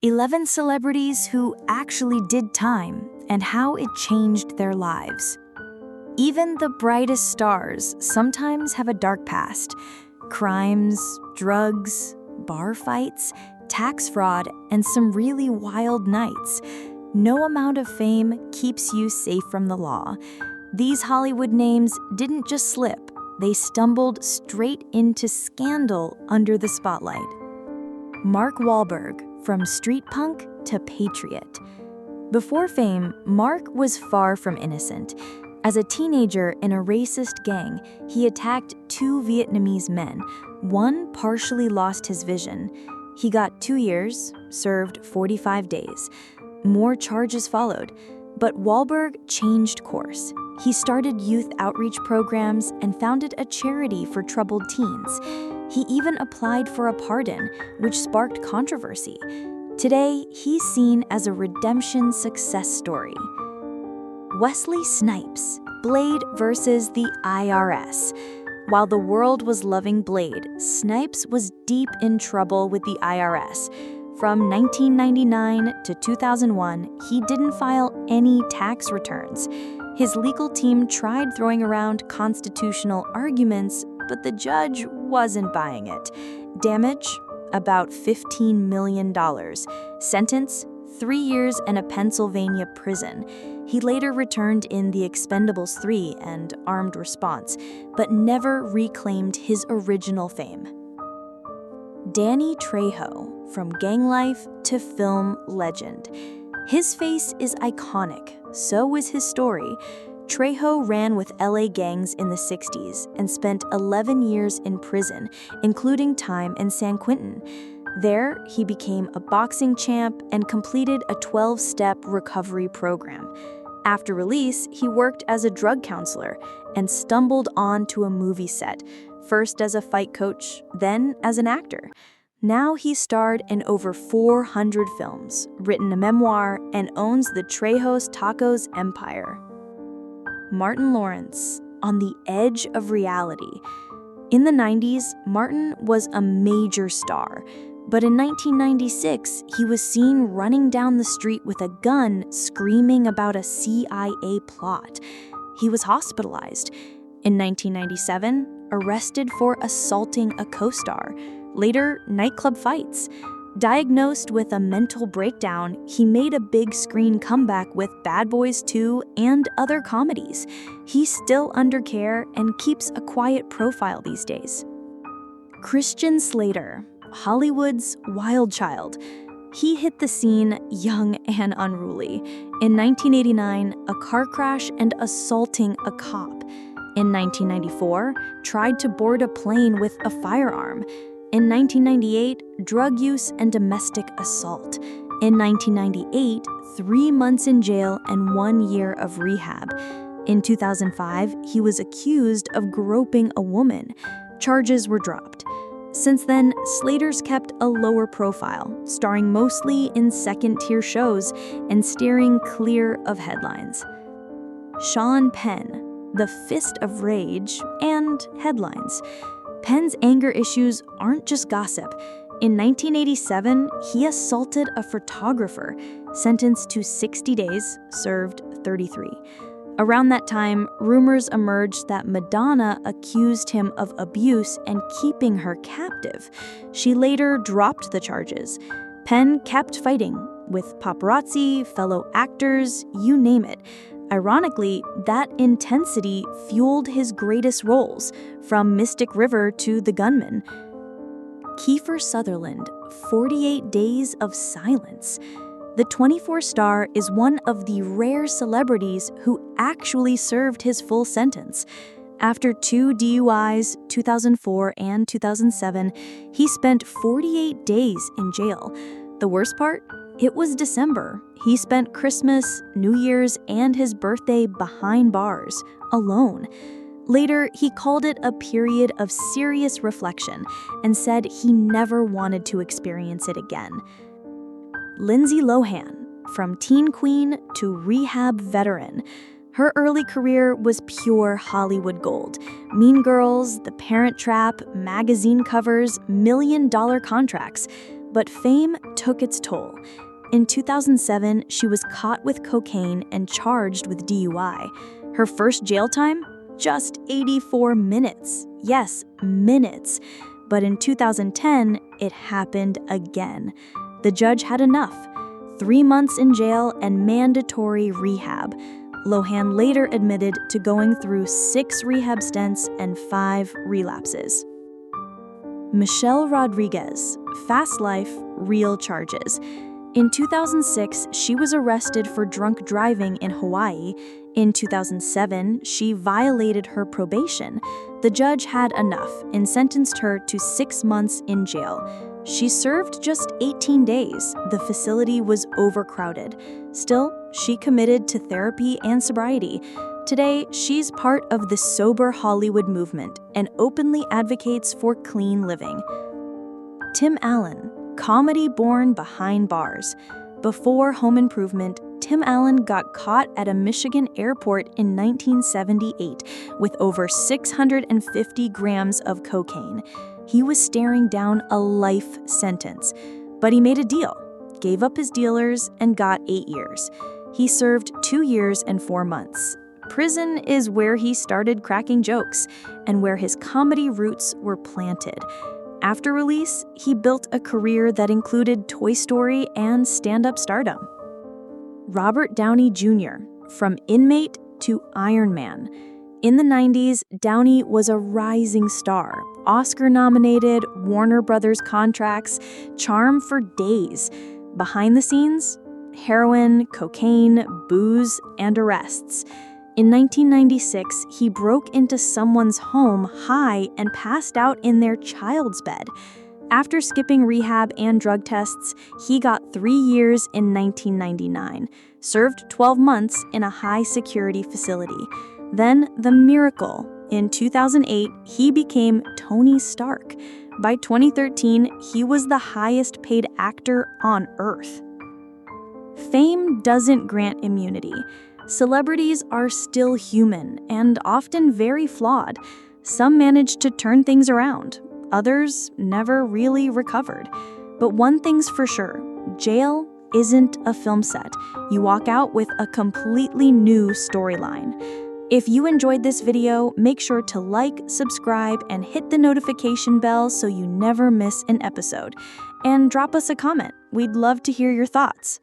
11 celebrities who actually did time and how it changed their lives. Even the brightest stars sometimes have a dark past. Crimes, drugs, bar fights, tax fraud, and some really wild nights. No amount of fame keeps you safe from the law. These Hollywood names didn't just slip, they stumbled straight into scandal under the spotlight. Mark Wahlberg, from street punk to patriot. Before fame, Mark was far from innocent. As a teenager in a racist gang, he attacked 2 Vietnamese men. One partially lost his vision. He got 2 years, served 45 days. More charges followed, but Wahlberg changed course. He started youth outreach programs and founded a charity for troubled teens. He even applied for a pardon, which sparked controversy. Today, he's seen as a redemption success story. Wesley Snipes, Blade versus the IRS. While the world was loving Blade, Snipes was deep in trouble with the IRS. From 1999 to 2001, he didn't file any tax returns. His legal team tried throwing around constitutional arguments, but the judge wasn't buying it. Damage? About $15 million. Sentence? 3 years in a Pennsylvania prison. He later returned in The Expendables 3 and Armed Response, but never reclaimed his original fame. Danny Trejo, from gang life to film legend. His face is iconic, so is his story. Trejo ran with LA gangs in the 60s and spent 11 years in prison, including time in San Quentin. There, he became a boxing champ and completed a 12-step recovery program. After release, he worked as a drug counselor and stumbled onto a movie set, first as a fight coach, then as an actor. Now he's starred in over 400 films, written a memoir, and owns the Trejo's Tacos empire. Martin Lawrence, on the edge of reality. In the 90s, Martin was a major star, but in 1996, he was seen running down the street with a gun screaming about a CIA plot. He was hospitalized. In 1997, arrested for assaulting a co-star. Later, nightclub fights. Diagnosed with a mental breakdown, he made a big screen comeback with Bad Boys 2 and other comedies. He's still under care and keeps a quiet profile these days. Christian Slater, Hollywood's wild child. He hit the scene young and unruly. In 1989, a car crash and assaulting a cop. In 1994, tried to board a plane with a firearm. In 1998, drug use and domestic assault. In 1998, 3 months in jail and 1 year of rehab. In 2005, he was accused of groping a woman. Charges were dropped. Since then, Slater's kept a lower profile, starring mostly in second-tier shows and steering clear of headlines. Sean Penn, the Fist of Rage, and headlines. Penn's anger issues aren't just gossip. In 1987, he assaulted a photographer, sentenced to 60 days, served 33. Around that time, rumors emerged that Madonna accused him of abuse and keeping her captive. She later dropped the charges. Penn kept fighting, with paparazzi, fellow actors, you name it. Ironically, that intensity fueled his greatest roles, from Mystic River to The Gunman. Kiefer Sutherland, 48 Days of Silence. The 24 star is one of the rare celebrities who actually served his full sentence. After 2 DUIs, 2004 and 2007, he spent 48 days in jail. The worst part? It was December. He spent Christmas, New Year's, and his birthday behind bars, alone. Later, he called it a period of serious reflection and said he never wanted to experience it again. Lindsay Lohan, from teen queen to rehab veteran. Her early career was pure Hollywood gold. Mean Girls, The Parent Trap, magazine covers, million-dollar contracts. But fame took its toll. In 2007, she was caught with cocaine and charged with DUI. Her first jail time? Just 84 minutes. Yes, minutes. But in 2010, it happened again. The judge had enough. 3 months in jail and mandatory rehab. Lohan later admitted to going through 6 rehab stints and 5 relapses. Michelle Rodriguez, fast life, real charges. In 2006, she was arrested for drunk driving in Hawaii. In 2007, she violated her probation. The judge had enough and sentenced her to 6 months in jail. She served just 18 days. The facility was overcrowded. Still, she committed to therapy and sobriety. Today, she's part of the Sober Hollywood movement and openly advocates for clean living. Tim Allen, comedy born behind bars. Before Home Improvement, Tim Allen got caught at a Michigan airport in 1978 with over 650 grams of cocaine. He was staring down a life sentence, but he made a deal, gave up his dealers, and got 8 years. He served 2 years and 4 months. Prison is where he started cracking jokes and where his comedy roots were planted. After release, he built a career that included Toy Story and stand-up stardom. Robert Downey Jr., from inmate to Iron Man. In the 90s, Downey was a rising star, Oscar-nominated, Warner Brothers contracts, charm for days. Behind the scenes, heroin, cocaine, booze, and arrests. In 1996, he broke into someone's home high and passed out in their child's bed. After skipping rehab and drug tests, he got 3 years in 1999, served 12 months in a high-security facility. Then the miracle. In 2008, he became Tony Stark. By 2013, he was the highest-paid actor on Earth. Fame doesn't grant immunity. Celebrities are still human and often very flawed. Some manage to turn things around. Others never really recovered. But one thing's for sure, jail isn't a film set. You walk out with a completely new storyline. If you enjoyed this video, make sure to like, subscribe, and hit the notification bell so you never miss an episode. And drop us a comment. We'd love to hear your thoughts.